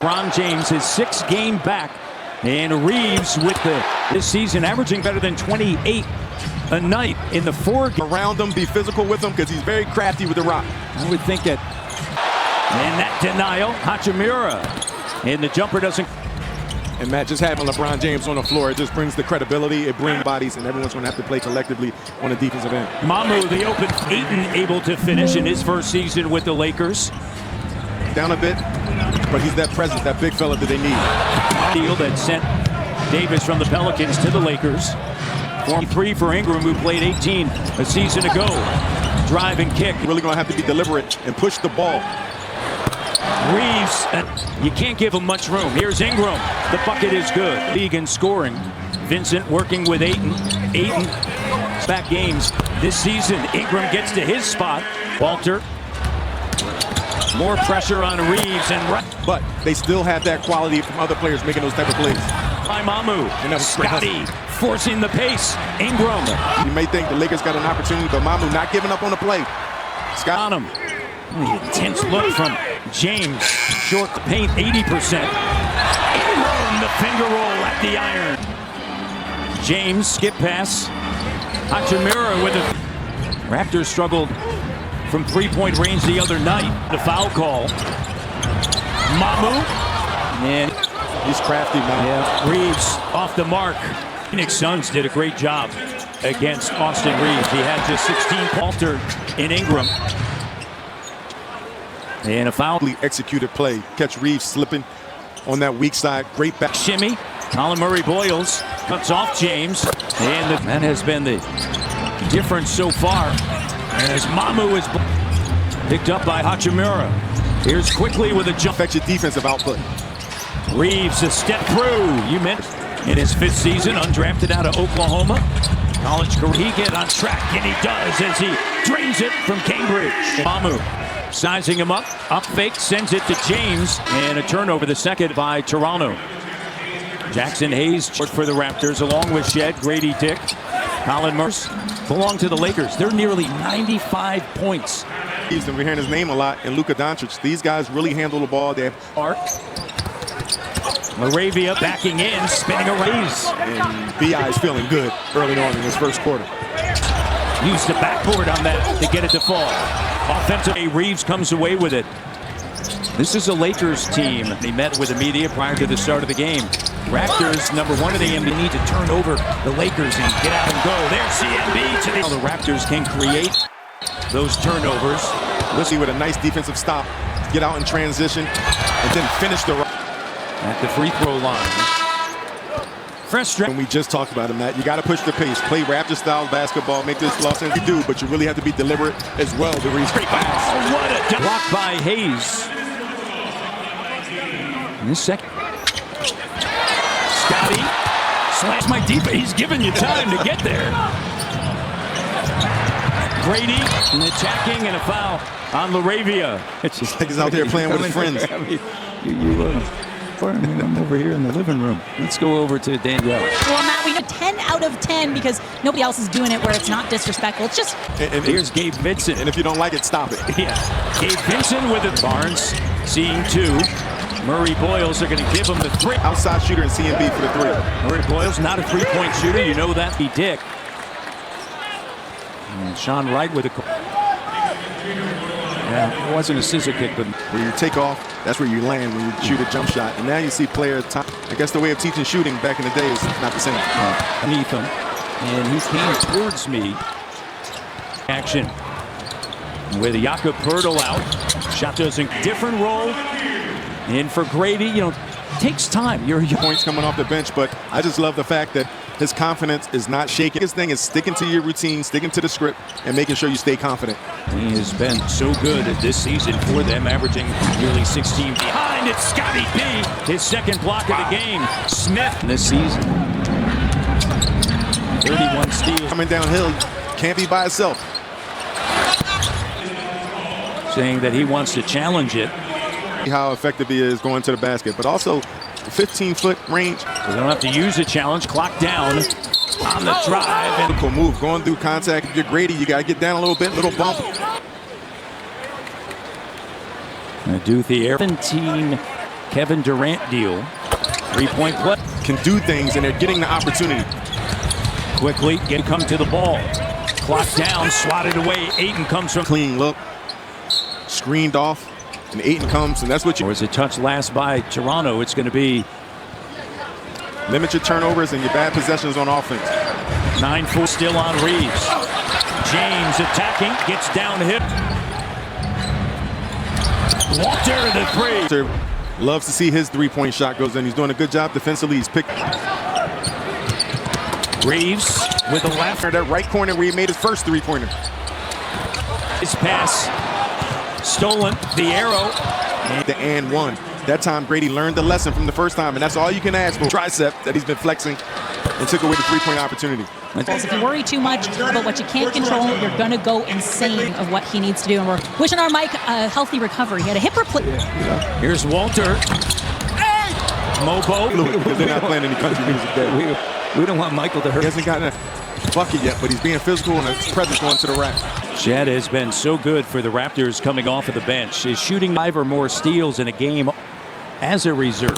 LeBron James is 6 game back, and Reeves with this season averaging better than 28 a night in the 4 around him, be physical with him because he's very crafty with the rock. I would think that. And that denial, Hachimura, and the jumper doesn't. And Matt, just having LeBron James on the floor, it just brings the credibility, it brings bodies, and everyone's going to have to play collectively on the defensive end. Mamu, the open Ayton, able to finish in his first season with the Lakers. Down a bit, but he's that presence, that big fella that they need. Deal that sent Davis from the Pelicans to the Lakers. 3 for Ingram, who played 18 a season ago. Drive and kick. Really going to have to be deliberate and push the ball. Reeves, you can't give him much room. Here's Ingram. The bucket is good. League in scoring. Vincent working with Ayton. Ayton back games this season. Ingram gets to his spot. Walter. More pressure on Reeves and but they still have that quality from other players making those type of plays. By Mamu. And Scotty forcing the pace. Ingram. You may think the Lakers got an opportunity, but Mamu not giving up on the play. Scott on him. The intense look from James. Short the paint, 80%. Ingram, the finger roll at the iron. James, skip pass. Hachimura with a... Raptors struggled from 3-point range the other night. The foul call. Mamu. And he's crafty, man. Yeah, Reeves off the mark. Phoenix Suns did a great job against Austin Reeves. He had just 16 Walter in Ingram. And a foul. Executed play. Catch Reeves slipping on that weak side. Great back. Shimmy. Colin Murray-Boyles cuts off James. And that has been the difference so far. As Mamu is picked up by Hachimura. Here's quickly with a jump. Affects your defensive output. Reeves a step through. You meant in his 5th season, undrafted out of Oklahoma. College career. He get on track, and he does as he drains it from Cambridge. Mamu sizing him up fake, sends it to James, and a turnover, the second by Toronto. Jackson Hayes for the Raptors, along with Shed, Grady Dick, Colin Murray belong to the Lakers. They're nearly 95 points. We're hearing his name a lot, and Luka Doncic. These guys really handle the ball. They have arc. Moravia backing in, spinning a raise. And B.I. is feeling good early on in his first quarter. Used the backboard on that to get it to fall. Offensively, Reeves comes away with it. This is a Lakers team. They met with the media prior to the start of the game. Raptors, #1 in the NBA, need to turn over the Lakers and get out and go. There's CMB to the Raptors can create those turnovers. We'll see with a nice defensive stop, get out in transition, and then finish the at the free throw line. And we just talked about it, Matt. You got to push the pace, play Raptor-style basketball, make this Los Angeles do, but you really have to be deliberate as well to reach the pass. Oh, what a block by Hayes. In this second, Scotty slams my deep. He's giving you time to get there. Grady and attacking and a foul on Laravia. It's just like he's out there playing with his friends. I'm over here in the living room. Let's go over to Danielle. Well, Matt, we know 10 out of 10 because nobody else is doing it where it's not disrespectful. It's just... And here's Gabe Vincent. And if you don't like it, stop it. Yeah. Gabe Vincent with it. Barnes seeing 2. Murray-Boyles are going to give him the 3. Outside shooter and CMB for the 3. Murray-Boyles not a 3-point shooter. You know that. He Dick. And Sean Wright with a... Yeah, it wasn't a scissor kick, but where you take off, that's where you land when you shoot a jump shot. And now you see player time. I guess the way of teaching shooting back in the day is not the same. Beneath him, and he came towards me. Action with Jakob Poeltl out. Shot doesn't. Different role. And for Grady, you know, takes time. Your points coming off the bench, but I just love the fact that his confidence is not shaking. His thing is sticking to your routine, sticking to the script, and making sure you stay confident. He has been so good this season for them, averaging nearly 16 behind. It's Scotty B, his second block of the game. Smith this season. 31 steals. Coming downhill, can't be by itself. Saying that he wants to challenge it. How effective he is going to the basket, but also 15-foot range. So they don't have to use a challenge. Clock down on the drive. And cool move, going through contact. If you're Grady, you got to get down a little bit, little bump. Do the 17 Kevin Durant deal. 3-point play. Can do things, and they're getting the opportunity. Quickly come to the ball. Clock down, swatted away. Ayton comes from Clean look, screened off, and Ayton comes, and that's what you. Or as a touch last by Toronto, it's going to be Limit your turnovers and your bad possessions on offense. 9-4 still on Reeves. James attacking, gets down hip. Walter the three. Loves to see his three-point shot goes in. He's doing a good job defensively. He's picked. Reeves with the left. That right corner where he made his first three-pointer. His pass stolen. The arrow. The and one. That time Grady learned the lesson from the first time, and that's all you can ask for. Tricep that he's been flexing and took away the three-point opportunity. If you worry too much about what you can't control, you're going to go insane of what he needs to do. And we're wishing our Mike a healthy recovery. He had a hip replacement. Here's Walter. Mobo. Because they're not playing any country music there. We don't want Michael to hurt. He hasn't gotten a bucket yet, but he's being physical and his presence going to the rack. Chad has been so good for the Raptors coming off of the bench. Is shooting 5 or more steals in a game as a reserve.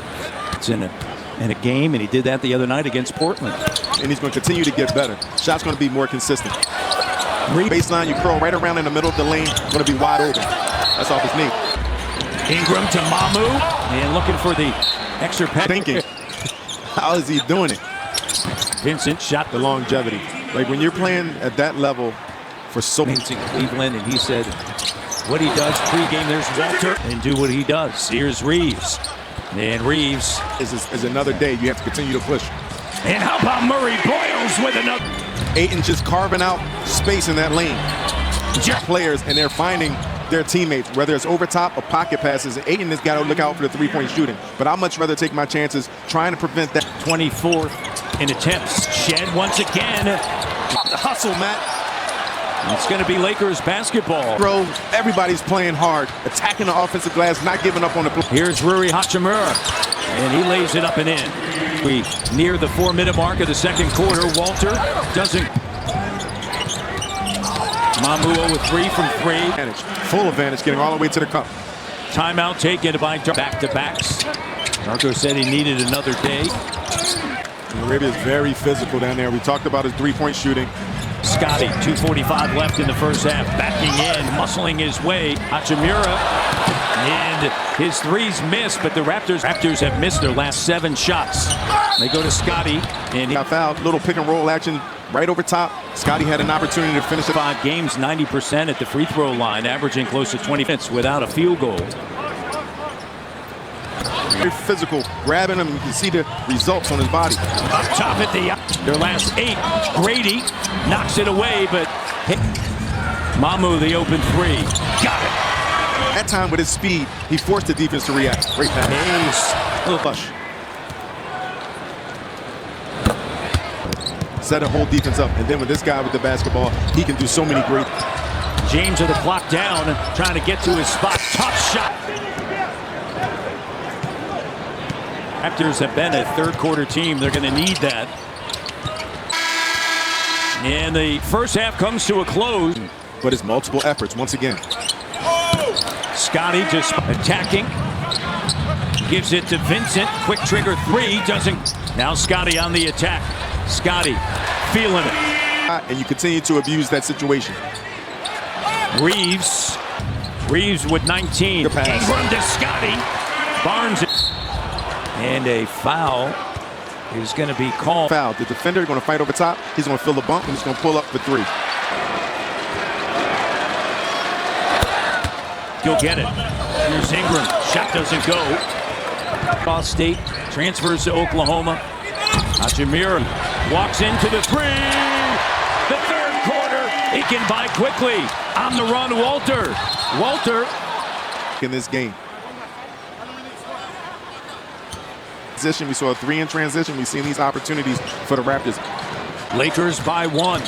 It's in a game, and he did that the other night against Portland. And he's going to continue to get better. Shot's going to be more consistent. Baseline, you curl right around in the middle of the lane, going to be wide open. That's off his knee. Ingram to Mamu, and looking for the extra pass. Thinking, how is he doing it? Vincent shot the longevity. Like when you're playing at that level for so in Cleveland, and he said what he does pregame, there's Walter, and do what he does. Here's Reeves. And Reeves is another day. You have to continue to push. And how about Murray Boyles with another? Ayton just carving out space in that lane. Players, and they're finding their teammates, whether it's over top or pocket passes. Ayton has got to look out for the three-point shooting. But I'd much rather take my chances trying to prevent that. 24th in attempts. Shed once again. The hustle, Matt. It's going to be Lakers basketball. Bro, everybody's playing hard, attacking the offensive glass, not giving up on the play. Here's Rui Hachimura, and he lays it up and in. We near the 4-minute mark of the second quarter. Walter doesn't. Mamu with 3 from 3. Full advantage, getting all the way to the cup. Timeout taken by back-to-backs. Darko said he needed another day. Arabia is very physical down there. We talked about his three-point shooting. Scotty, 2:45 left in the first half. Backing in, muscling his way. Hachimura, and his threes missed, but the Raptors have missed their last 7 shots. They go to Scotty, and he got fouled. Little pick-and-roll action right over top. Scotty had an opportunity to finish it. 5 games, 90% at the free throw line, averaging close to 20 minutes without a field goal. Very physical, grabbing him. You can see the results on his body. Up top at their last 8. Grady knocks it away, but Mamu the open 3. Got it. That time with his speed, he forced the defense to react. Great pass. Little push. Set a whole defense up, and then with this guy with the basketball, he can do so many great. James with the clock down, trying to get to his spot. Tough shot. Raptors have been a third-quarter team. They're going to need that. And the first half comes to a close. But it's multiple efforts once again. Scotty just attacking. Gives it to Vincent. Quick trigger 3. Doesn't. Now Scotty on the attack. Scotty feeling it. And you continue to abuse that situation. Reeves with 19. Ingram to Scotty. Barnes. And a foul is going to be called. Foul. The defender going to fight over top. He's going to fill the bump, and he's going to pull up for 3. He'll get it. Here's Ingram. Shot doesn't go. Ball State transfers to Oklahoma. Hachimura walks into the 3. The third quarter. He can buy quickly. On the run, Walter. Walter. In this game. We saw a 3 in transition. We've seen these opportunities for the Raptors. Lakers by 1.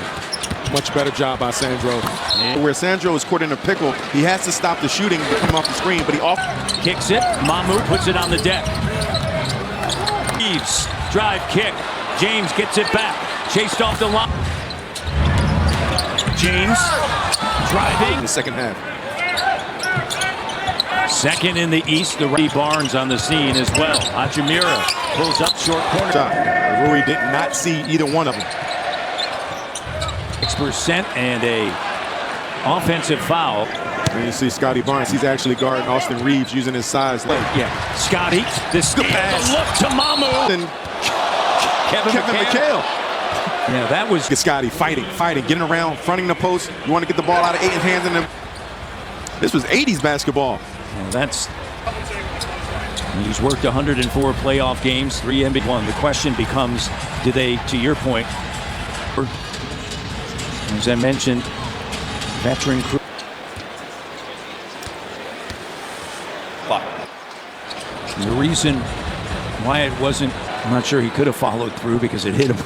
Much better job by Sandro. Where Sandro is caught in a pickle, he has to stop the shooting to come off the screen, but he kicks it. Mamu puts it on the deck. Reeves, drive kick. James gets it back. Chased off the line. James driving. In the second half. Second in the East, the Ray Barnes on the scene as well. Hachimura pulls up short corner. Rui did not see either one of them. 6% and a offensive foul. And you see Scotty Barnes, he's actually guarding Austin Reeves using his size. Yeah, Scotty, this pass. Look to Mamu. And Kevin McHale. Yeah, that was Scotty fighting, getting around, fronting the post. You want to get the ball out of Ayton's hands in them. This was 80s basketball. Well, he's worked 104 playoff games, 3 NBA. The question becomes, do they, to your point, as I mentioned, veteran crew. The reason why it wasn't, I'm not sure he could have followed through because it hit him.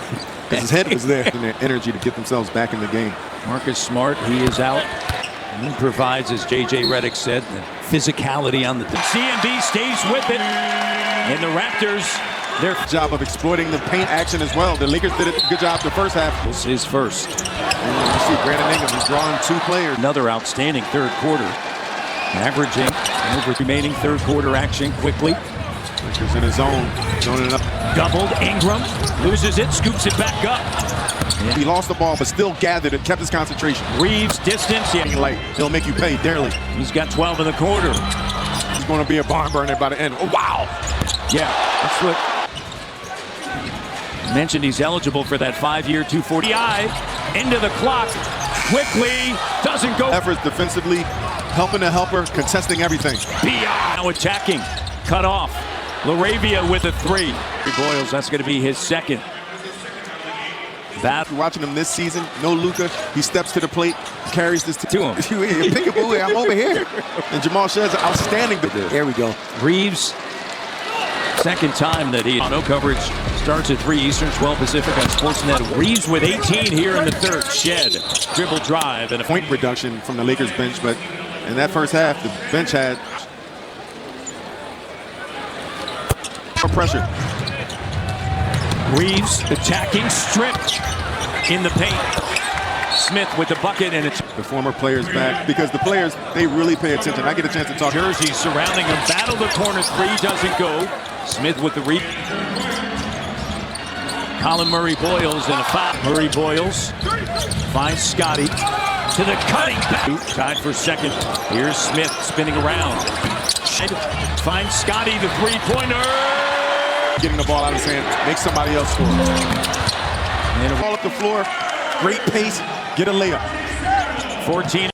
His head was there and their energy to get themselves back in the game. Marcus Smart, he is out. And he provides, as J.J. Redick said, the physicality on the CMB stays with it. And the Raptors, their job of exploiting the paint action as well. The Lakers did a good job the first half. This is first. And you see Brandon Ingram is drawing 2 players. Another outstanding third quarter. Averaging over remaining third quarter action quickly. Lakers in his zone, zoning it up. Doubled Ingram, loses it, scoops it back up. He lost the ball, but still gathered and kept his concentration. Reeves, distance. Light. He'll make you pay dearly. He's got 12 in the quarter. He's going to be a barn burner by the end. Oh, wow. Yeah, that's what mentioned. He's eligible for that 5-year, $240. Into the clock. Quickly. Doesn't go. Efforts defensively, helping the helper, contesting everything. Now attacking. Cut off. LaRavia with a 3. Boyles, that's going to be his second. That watching him this season, no Luka. He steps to the plate, carries this to him. Peekaboo, I'm over here. And Jamal Shed's outstanding. There we go. Reeves, second time that he no coverage. Starts at 3 Eastern, 12 Pacific on Sportsnet. Reeves with 18 here in the third. Shed, dribble drive, and a point production from the Lakers bench. But in that first half, the bench had more pressure. Reeves attacking, stripped in the paint. Smith with the bucket, and it's the former players back because the players, they really pay attention. I get a chance to talk. Jersey surrounding him, battle the corner 3, doesn't go. Smith with the Colin Murray-Boyles and a foul. Murray-Boyles finds Scotty to the cutting back. Tied for second. Here's Smith spinning around. Finds Scotty the 3-pointer. Getting the ball out of his hand, make somebody else score. And a ball up the floor, great pace, get a layup. 14.